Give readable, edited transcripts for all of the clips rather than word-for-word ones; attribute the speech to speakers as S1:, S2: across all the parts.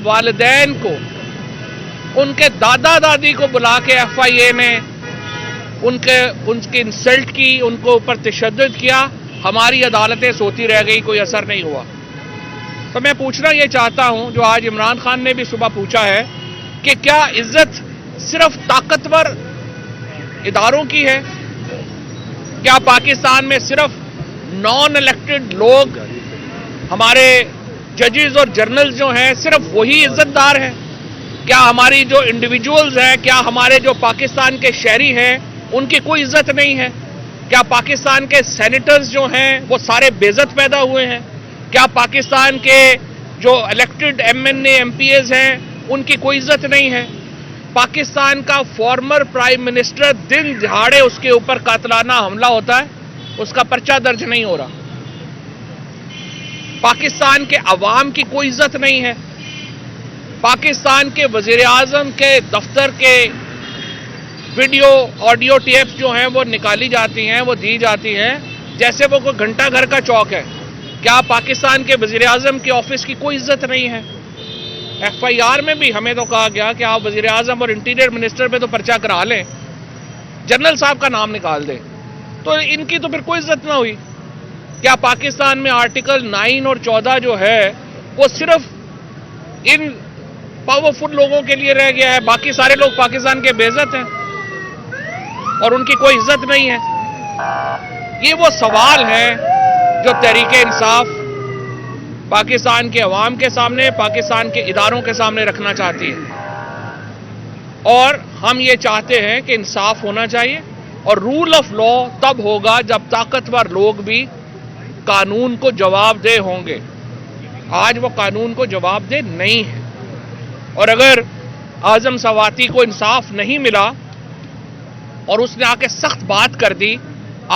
S1: والدین کو, ان کے دادا دادی کو بلا کے ایف آئی اے میں ان کی انسلٹ کی, ان کو اوپر تشدد کیا, ہماری عدالتیں سوتی رہ گئی, کوئی اثر نہیں ہوا. تو میں پوچھنا یہ چاہتا ہوں, جو آج عمران خان نے بھی صبح پوچھا ہے, کہ کیا عزت صرف طاقتور اداروں کی ہے؟ کیا پاکستان میں صرف نان الیکٹڈ لوگ, ہمارے ججز اور جرنلز جو ہیں, صرف وہی عزت دار ہیں؟ کیا ہماری جو انڈیویجولز ہیں, کیا ہمارے جو پاکستان کے شہری ہیں, ان کی کوئی عزت نہیں ہے؟ کیا پاکستان کے سینیٹرز جو ہیں وہ سارے بے عزت پیدا ہوئے ہیں؟ کیا پاکستان کے جو elected M N A M P As ہیں ان کی کوئی عزت نہیں ہے؟ پاکستان کا فارمر پرائم منسٹر دن دہاڑے اس کے اوپر قاتلانہ حملہ ہوتا ہے, اس کا پرچہ درج نہیں ہو رہا. پاکستان کے عوام کی کوئی عزت نہیں ہے. پاکستان کے وزیر اعظم کے دفتر کے ویڈیو آڈیو ٹیپس جو ہیں وہ نکالی جاتی ہیں, وہ دی جاتی ہیں جیسے وہ کوئی گھنٹہ گھر کا چوک ہے. کیا پاکستان کے وزیر اعظم کے آفس کی کوئی عزت نہیں ہے؟ ایف آئی آر میں بھی ہمیں تو کہا گیا کہ آپ وزیر اعظم اور انٹیریئر منسٹر پہ تو پرچہ کرا لیں, جنرل صاحب کا نام نکال دیں, تو ان کی تو پھر کوئی عزت نہ ہوئی. کیا پاکستان میں آرٹیکل 9 اور 14 جو ہے وہ صرف ان پاورفل لوگوں کے لیے رہ گیا ہے, باقی سارے لوگ پاکستان کے بے عزت ہیں اور ان کی کوئی عزت نہیں ہے؟ یہ وہ سوال ہے جو تحریک انصاف پاکستان کے عوام کے سامنے, پاکستان کے اداروں کے سامنے رکھنا چاہتی ہے. اور ہم یہ چاہتے ہیں کہ انصاف ہونا چاہیے, اور رول آف لا تب ہوگا جب طاقتور لوگ بھی قانون کو جواب دہ ہوں گے. آج وہ قانون کو جواب دہ نہیں ہے, اور اگر اعظم سواتی کو انصاف نہیں ملا اور اس نے آ کے سخت بات کر دی,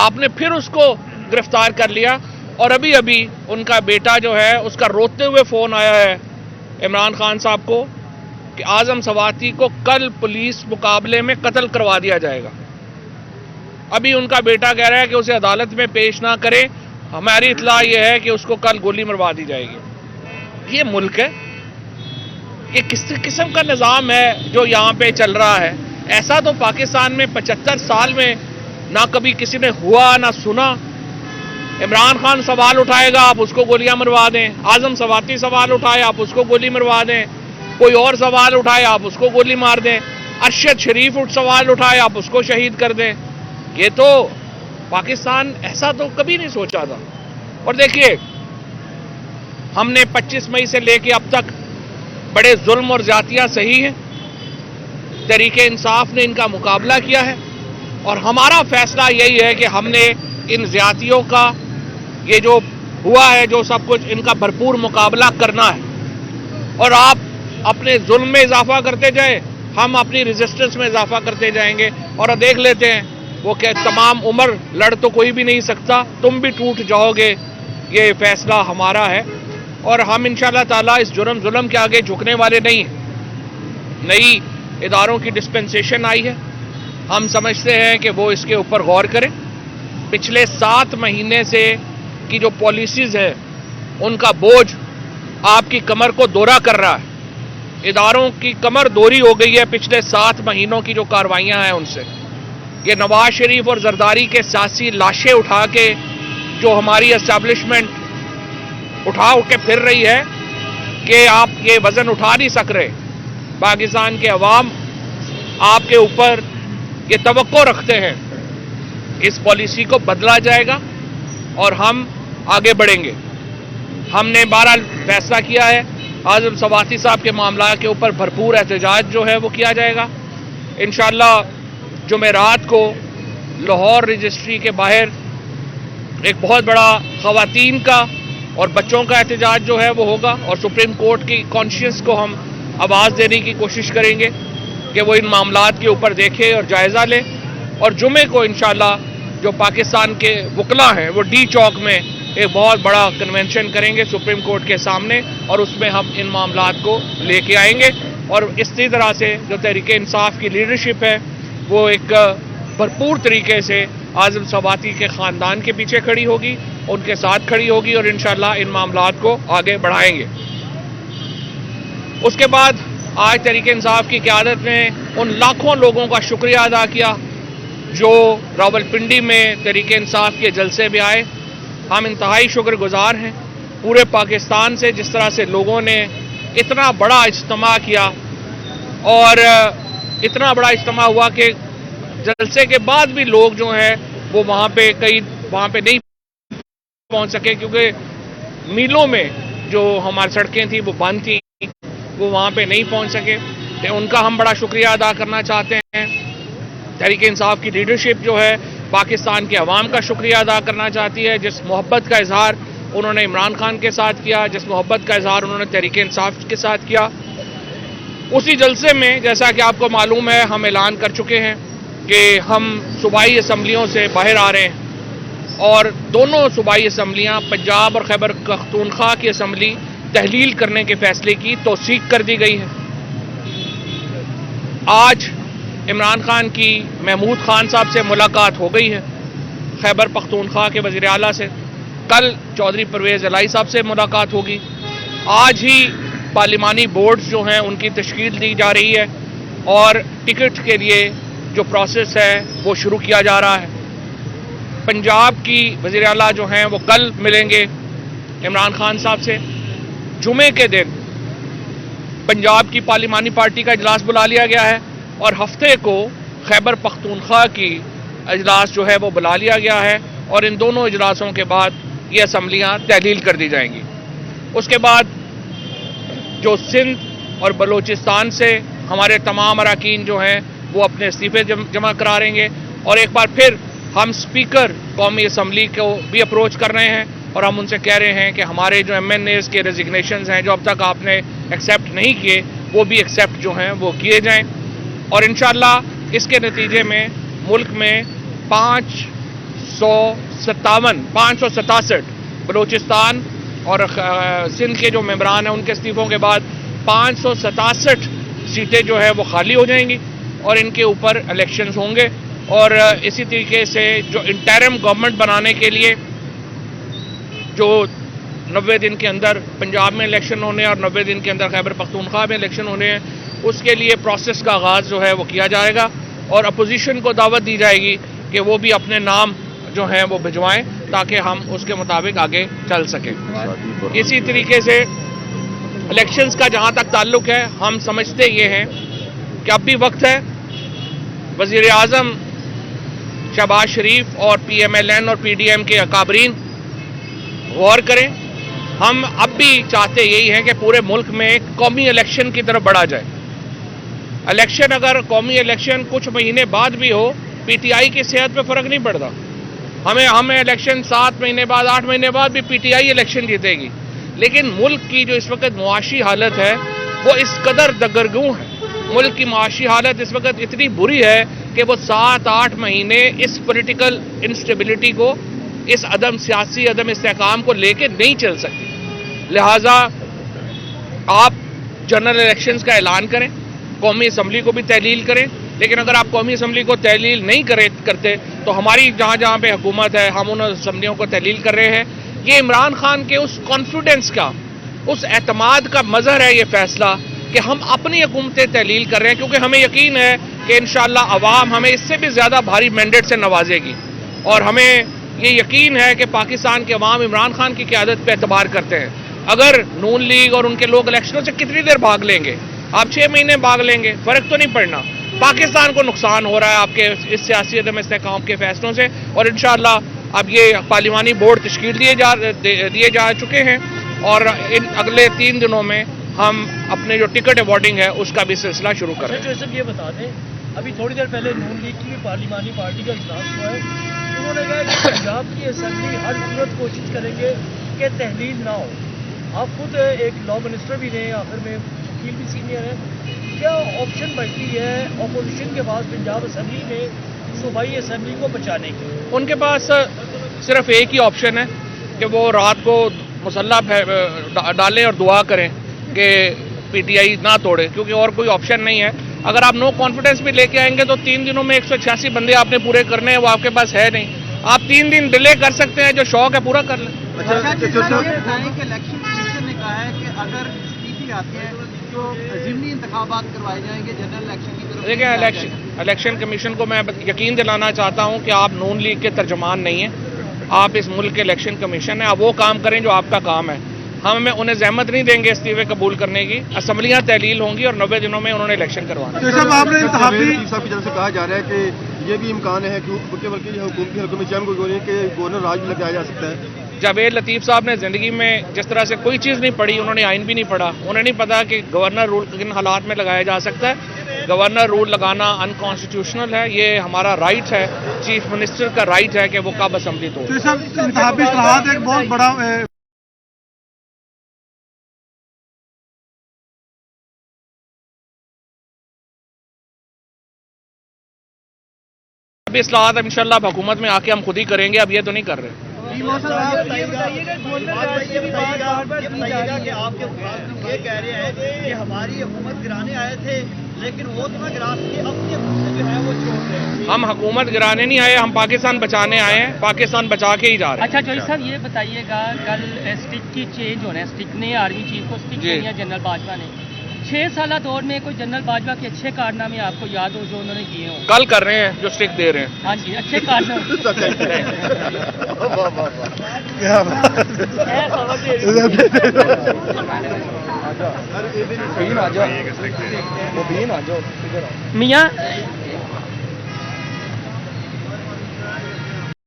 S1: آپ نے پھر اس کو گرفتار کر لیا. اور ابھی ان کا بیٹا جو ہے اس کا روتے ہوئے فون آیا ہے عمران خان صاحب کو کہ اعظم سواتی کو کل پولیس مقابلے میں قتل کروا دیا جائے گا. ابھی ان کا بیٹا کہہ رہا ہے کہ اسے عدالت میں پیش نہ کرے, ہماری اطلاع یہ ہے کہ اس کو کل گولی مروا دی جائے گی. یہ ملک ہے, یہ کس قسم کا نظام ہے جو یہاں پہ چل رہا ہے؟ ایسا تو پاکستان میں 75 سال میں نہ کبھی کسی نے ہوا نہ سنا. عمران خان سوال اٹھائے گا, آپ اس کو گولیاں مروا دیں. اعظم سواتی سوال اٹھائے, آپ اس کو گولی مروا دیں. کوئی اور سوال اٹھائے, آپ اس کو گولی مار دیں. ارشد شریف سوال اٹھائے, آپ اس کو شہید کر دیں. یہ تو پاکستان ایسا تو کبھی نہیں سوچا تھا. اور دیکھیے, ہم نے 25 مئی سے لے کے اب تک بڑے ظلم اور زیادتیاں سہی ہیں. تحریک انصاف نے ان کا مقابلہ کیا ہے, اور ہمارا فیصلہ یہی ہے کہ ہم نے ان زیادتیوں کا, یہ جو ہوا ہے جو سب کچھ, ان کا بھرپور مقابلہ کرنا ہے. اور آپ اپنے ظلم میں اضافہ کرتے جائیں, ہم اپنی ریزسٹنس میں اضافہ کرتے جائیں گے. اور دیکھ لیتے ہیں وہ کہ تمام عمر لڑ تو کوئی بھی نہیں سکتا, تم بھی ٹوٹ جاؤ گے. یہ فیصلہ ہمارا ہے, اور ہم انشاءاللہ تعالیٰ اس جرم ظلم کے آگے جھکنے والے نہیں ہیں. نئی اداروں کی ڈسپنسیشن آئی ہے, ہم سمجھتے ہیں کہ وہ اس کے اوپر غور کریں. پچھلے 7 مہینے سے کی جو پالیسیز ہے ان کا بوجھ آپ کی کمر کو دورہ کر رہا ہے. اداروں کی کمر دوری ہو گئی ہے پچھلے 7 مہینوں کی جو کاروائیاں ہیں ان سے. یہ نواز شریف اور زرداری کے سیاسی لاشیں اٹھا کے جو ہماری اسٹیبلشمنٹ اٹھا کے پھر رہی ہے کہ آپ یہ وزن اٹھا نہیں سک رہے. پاکستان کے عوام آپ کے اوپر یہ توقع رکھتے ہیں, اس پالیسی کو بدلا جائے گا اور ہم آگے بڑھیں گے. ہم نے بہرحال فیصلہ کیا ہے اعظم سواتی صاحب کے معاملات کے اوپر بھرپور احتجاج جو ہے وہ کیا جائے گا. انشاءاللہ جمعرات کو لاہور رجسٹری کے باہر ایک بہت بڑا خواتین کا اور بچوں کا احتجاج جو ہے وہ ہوگا, اور سپریم کورٹ کی کانشیس کو ہم آواز دینے کی کوشش کریں گے کہ وہ ان معاملات کے اوپر دیکھے اور جائزہ لے. اور جمعے کو انشاءاللہ جو پاکستان کے وکلاء ہیں وہ ڈی چوک میں ایک بہت بڑا کنونشن کریں گے سپریم کورٹ کے سامنے, اور اس میں ہم ان معاملات کو لے کے آئیں گے. اور اسی طرح سے جو تحریک انصاف کی لیڈرشپ ہے وہ ایک بھرپور طریقے سے اعظم سواتی کے خاندان کے پیچھے کھڑی ہوگی, ان کے ساتھ کھڑی ہوگی, اور انشاءاللہ ان معاملات کو آگے بڑھائیں گے. اس کے بعد آج تحریک انصاف کی قیادت نے ان لاکھوں لوگوں کا شکریہ ادا کیا جو راولپنڈی میں تحریک انصاف کے جلسے میں آئے. ہم انتہائی شکر گزار ہیں پورے پاکستان سے جس طرح سے لوگوں نے اتنا بڑا اجتماع کیا, اور اتنا بڑا اجتماع ہوا کہ جلسے کے بعد بھی لوگ جو ہیں وہ وہاں پہ نہیں پہنچ سکے, کیونکہ میلوں میں جو ہماری سڑکیں تھیں وہ بند تھیں, وہ وہاں پہ نہیں پہنچ سکے. ان کا ہم بڑا شکریہ ادا کرنا چاہتے ہیں. تحریک انصاف کی لیڈرشپ جو ہے پاکستان کے عوام کا شکریہ ادا کرنا چاہتی ہے, جس محبت کا اظہار انہوں نے عمران خان کے ساتھ کیا, جس محبت کا اظہار انہوں نے تحریک انصاف کے ساتھ کیا. اسی جلسے میں جیسا کہ آپ کو معلوم ہے ہم اعلان کر چکے ہیں کہ ہم صوبائی اسمبلیوں سے باہر آ رہے ہیں, اور دونوں صوبائی اسمبلیاں پنجاب اور خیبر پختونخوا کی اسمبلی تحلیل کرنے کے فیصلے کی توثیق کر دی گئی ہے. آج عمران خان کی محمود خان صاحب سے ملاقات ہو گئی ہے, خیبر پختونخوا کے وزیر اعلیٰ سے. کل چودھری پرویز الہی صاحب سے ملاقات ہوگی. آج ہی پارلیمانی بورڈز جو ہیں ان کی تشکیل دی جا رہی ہے, اور ٹکٹ کے لیے جو پروسیس ہے وہ شروع کیا جا رہا ہے. پنجاب کی وزیر اعلیٰ جو ہیں وہ کل ملیں گے عمران خان صاحب سے. جمعے کے دن پنجاب کی پارلیمانی پارٹی کا اجلاس بلا لیا گیا ہے, اور ہفتے کو خیبر پختونخوا کی اجلاس جو ہے وہ بلا لیا گیا ہے, اور ان دونوں اجلاسوں کے بعد یہ اسمبلیاں تحلیل کر دی جائیں گی. اس کے بعد جو سندھ اور بلوچستان سے ہمارے تمام اراکین جو ہیں وہ اپنے استعفے جمع کرا رہیں گے, اور ایک بار پھر ہم اسپیکر قومی اسمبلی کو بھی اپروچ کر رہے ہیں, اور ہم ان سے کہہ رہے ہیں کہ ہمارے جو MNAs کے ریزگنیشنز ہیں جو اب تک آپ نے ایکسیپٹ نہیں کیے وہ بھی ایکسیپٹ جو ہیں وہ کیے جائیں. اور انشاءاللہ اس کے نتیجے میں ملک میں 567 بلوچستان اور سندھ کے جو ممبران ہیں ان کے استعفوں کے بعد 567 سیٹیں جو ہے وہ خالی ہو جائیں گی, اور ان کے اوپر الیکشنز ہوں گے. اور اسی طریقے سے جو انٹرم گورنمنٹ بنانے کے لیے جو 90 دن کے اندر پنجاب میں الیکشن ہونے اور 90 دن کے اندر خیبر پختونخوا میں الیکشن ہونے ہیں, اس کے لیے پروسیس کا آغاز جو ہے وہ کیا جائے گا, اور اپوزیشن کو دعوت دی جائے گی کہ وہ بھی اپنے نام جو ہیں وہ بھجوائیں تاکہ ہم اس کے مطابق آگے چل سکیں. اسی طریقے سے الیکشنز کا جہاں تک تعلق ہے ہم سمجھتے یہ ہیں کہ اب بھی وقت ہے. وزیر اعظم شہباز شریف اور PMLN اور PDM کے اکابرین غور کریں. ہم اب بھی چاہتے یہی ہیں کہ پورے ملک میں قومی الیکشن کی طرف بڑھا جائے. الیکشن اگر قومی الیکشن کچھ مہینے بعد بھی ہو PTI کی صحت پہ فرق نہیں پڑتا. ہمیں الیکشن 7 مہینے بعد 8 مہینے بعد بھی PTI الیکشن جیتے گی, لیکن ملک کی جو اس وقت معاشی حالت ہے وہ اس قدر دگرگوں ہے. ملک کی معاشی حالت اس وقت اتنی بری ہے کہ وہ 7-8 مہینے اس پولیٹیکل انسٹیبلٹی کو, اس سیاسی عدم استحکام کو لے کے نہیں چل سکتی. لہٰذا آپ جنرل الیکشنز کا اعلان کریں, قومی اسمبلی کو بھی تحلیل کریں, لیکن اگر آپ قومی اسمبلی کو تحلیل نہیں کرتے تو ہماری جہاں جہاں پہ حکومت ہے ہم ان اسمبلیوں کو تحلیل کر رہے ہیں. یہ عمران خان کے اس کانفیڈنس کا, اس اعتماد کا مظہر ہے یہ فیصلہ کہ ہم اپنی حکومتیں تحلیل کر رہے ہیں, کیونکہ ہمیں یقین ہے کہ انشاءاللہ عوام ہمیں اس سے بھی زیادہ بھاری مینڈیٹ سے نوازے گی, اور ہمیں یہ یقین ہے کہ پاکستان کے عوام عمران خان کی قیادت پہ اعتبار کرتے ہیں. اگر نون لیگ اور ان کے لوگ الیکشنوں سے کتنی دیر بھاگ لیں گے, آپ 6 مہینے بھاگ لیں گے, فرق تو نہیں پڑنا. پاکستان کو نقصان ہو رہا ہے آپ کے اس سیاسی عدم استحکام کے فیصلوں سے, اور انشاءاللہ اب یہ پارلیمانی بورڈ تشکیل دیے جا چکے ہیں, اور ان اگلے 3 دنوں میں ہم اپنے جو ٹکٹ ایوارڈنگ ہے اس کا بھی سلسلہ شروع کریں.
S2: جو سب یہ بتا دیں, ابھی تھوڑی دیر پہلے نون لیگ کی پارلیمانی پارٹی کا اجلاس ہوا ہے, انہوں نے کہا کہ پنجاب کی اسمبلی ہر صورت کوشش کریں گے کہ تحلیل نہ ہو. آپ خود ایک لا منسٹر بھی رہے, آخر میں وکیل بھی سینئر ہیں, کیا آپشن بچتی ہے اپوزیشن کے پاس پنجاب اسمبلی میں صوبائی اسمبلی کو بچانے کی؟
S1: ان کے پاس صرف ایک ہی آپشن ہے کہ وہ رات کو مسلح ڈالیں اور دعا کریں کہ PTI نہ توڑے, کیونکہ اور کوئی آپشن نہیں ہے. اگر آپ نو کانفیڈنس بھی لے کے آئیں گے تو 3 دنوں میں 186 بندے آپ نے پورے کرنے ہیں, وہ آپ کے پاس ہے نہیں. آپ 3 دن ڈیلے کر سکتے ہیں, جو شوق ہے پورا کر لیں.
S3: الیکشن کمیشن نے کہا ہے کہ اگر استعفے آتے ہیں جو ضمنی انتخابات کروائے جائیں گے جنرل الیکشن کی طرف؟
S1: دیکھیں الیکشن کمیشن کو میں یقین دلانا چاہتا ہوں کہ آپ نون لیگ کے ترجمان نہیں ہیں، آپ اس ملک کے الیکشن کمیشن ہیں، آپ وہ کام کریں جو آپ کا کام ہے. ہم انہیں زحمت نہیں دیں گے استعفے قبول کرنے کی. اسمبلیاں تحلیل ہوں گی اور 90 دنوں میں انہوں نے الیکشن کروانا.
S4: صاحب آپ نے انتخابی صاحب کی جانب سے کہا جا رہا ہے کہ یہ بھی امکان ہے کہ بلکہ حکومتی حلقوں میں چیم کو کہ گورنر راج بھی لگایا جا سکتا ہے.
S1: جاوید لطیف صاحب نے زندگی میں جس طرح سے کوئی چیز نہیں پڑھی، انہوں نے آئین بھی نہیں پڑھا، انہیں نہیں پتا کہ گورنر رول کن حالات میں لگایا جا سکتا ہے. گورنر رول لگانا انکانسٹیٹیوشنل ہے، یہ ہمارا رائٹ ہے، چیف منسٹر کا رائٹ ہے کہ وہ کب اسمبلی تو.
S4: انتخابی اصلاحات ایک بہت بڑا
S1: ابھی اصلاحات انشاءاللہ اب حکومت میں آ کے ہم خود ہی کریں گے، اب یہ تو نہیں کر رہے.
S2: یہ بتائیے گا گورنر راج کی بھی بات بار بار کی جا رہی ہے کہ آپ کے مخالف یہ کہہ رہے ہیں کہ ہماری حکومت گرانے آئے تھے لیکن وہ تو نہ گرا سکے، اپنی حکومت سے جو ہے وہ چھوڑ رہے ہیں.
S1: ہم حکومت گرانے نہیں آئے، ہم پاکستان بچانے آئے ہیں، پاکستان بچا کے ہی جا رہے ہیں.
S5: اچھا جوئی صاحب یہ بتائیے گا کل اسٹک کی چینج ہونا ہے، اسٹک نے آرمی چیف کو اسٹک
S1: جی.
S5: دیا جنرل باجوہ نے. 6 سالہ دور میں کوئی جنرل باجوہ کے اچھے کارنامے آپ کو یاد ہو جو انہوں نے کیے ہوں؟
S1: کل کر رہے ہیں جو اسٹک دے رہے ہیں.
S5: ہاں جی اچھے کارنامے. میاں